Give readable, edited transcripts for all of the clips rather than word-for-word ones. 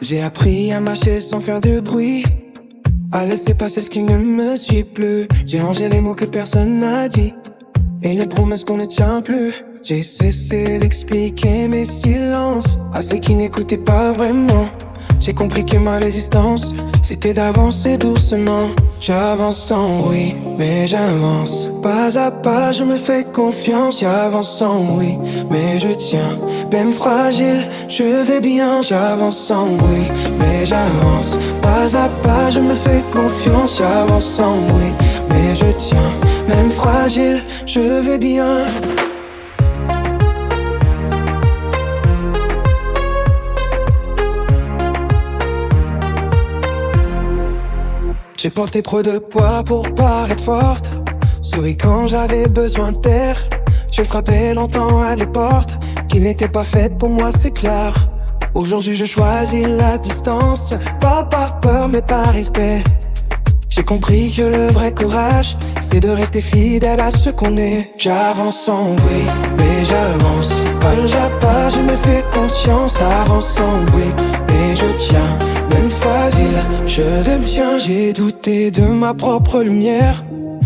J'ai appris à marcher sans faire de bruit, à laisser passer ce qui ne me suit plus. J'ai rangé les mots que personne n'a dit et les promesses qu'on ne tient plus. J'ai cessé d'expliquer mes silences à ceux qui n'écoutaient pas vraiment. J'ai compris que ma résistance, c'était d'avancer doucement. J'avance sans bruit, mais j'avance. Pas à pas, je me fais confiance. J'avance sans bruit, mais je tiens. Même fragile, je vais bien. J'avance sans bruit, mais j'avance. Pas à pas, je me fais confiance. J'avance sans bruit, mais je tiens. Même fragile, je vais bien. J'ai porté trop de poids pour paraître forte. Souris quand j'avais besoin d'air. Je frappais longtemps à des portes qui n'étaient pas faites pour moi, c'est clair. Aujourd'hui je choisis la distance, pas par peur mais par respect. J'ai compris que le vrai courage, c'est de rester fidèle à ce qu'on est. J'avance sans bruit, mais j'avance. Pas à pas, je me fais conscience. Avance sans bruit, mais je tiens. Même fragile, je deviens. J'ai douté de ma propre lumière.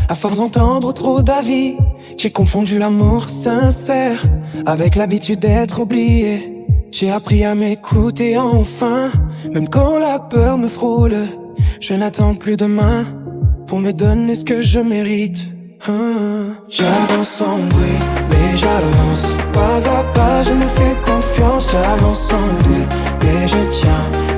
À force d'entendre trop d'avis, j'ai confondu l'amour sincère avec l'habitude d'être oublié. J'ai appris à m'écouter enfin, même quand la peur me frôle. Je n'attends plus demain pour me donner ce que je mérite. J'avance sans bruit, mais j'avance. Pas à pas, je me fais confiance. J'avance sans bruit, mais je tiens.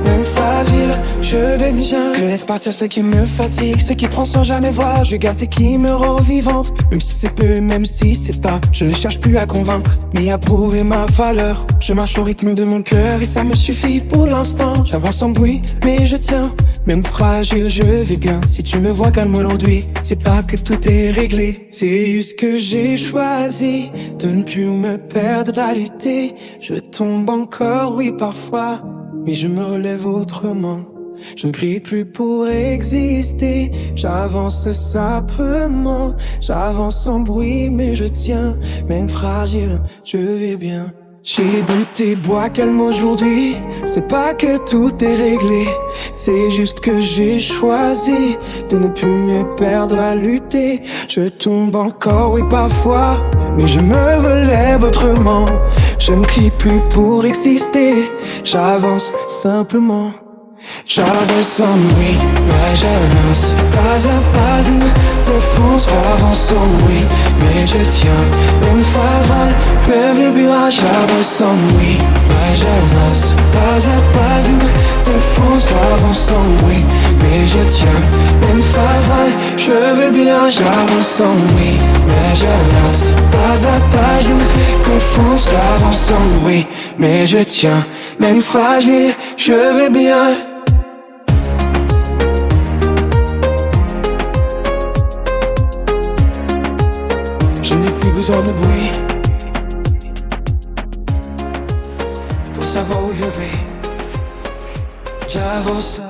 Même fragile, je vais bien. Je laisse partir ce qui me fatigue, ce qui prend sans jamais voir. Je garde ce qui me rend vivante, même si c'est peu, même si c'est pas. Je ne cherche plus à convaincre, mais à prouver ma valeur. Je marche au rythme de mon cœur et ça me suffit pour l'instant. J'avance sans bruit, mais je tiens. Même fragile, je vais bien. Si tu me vois calme aujourd'hui, c'est pas que tout est réglé. C'est juste que j'ai choisi de ne plus me perdre à lutter. Je tombe encore, oui parfois, mais je me relève autrement. Je ne prie plus pour exister. J'avance simplement. J'avance sans bruit mais je tiens. Même fragile, je vais bien. J'ai douté, bois calme aujourd'hui. C'est pas que tout est réglé, c'est juste que j'ai choisi de ne plus me perdre à lutter. Je tombe encore, oui parfois, mais je me relève autrement. Je ne crie plus pour exister. J'avance simplement. J'avance sans bruit, mais j'avance. Pas à pas, je me défonce. J'avance sans bruit, mais je tiens. Même fatal, même bien. J'avance sans bruit, mais j'avance. Pas à pas, je me défonce. J'avance sans bruit, mais je tiens. Même fatal, je vais bien. J'avance sans bruit, mais j'avance. Pas à pas, je me confonds. J'avance sans bruit, mais je tiens. Même fragile, je vais bien. Je n'ai plus besoin de bruit pour savoir où je vais. J'avance.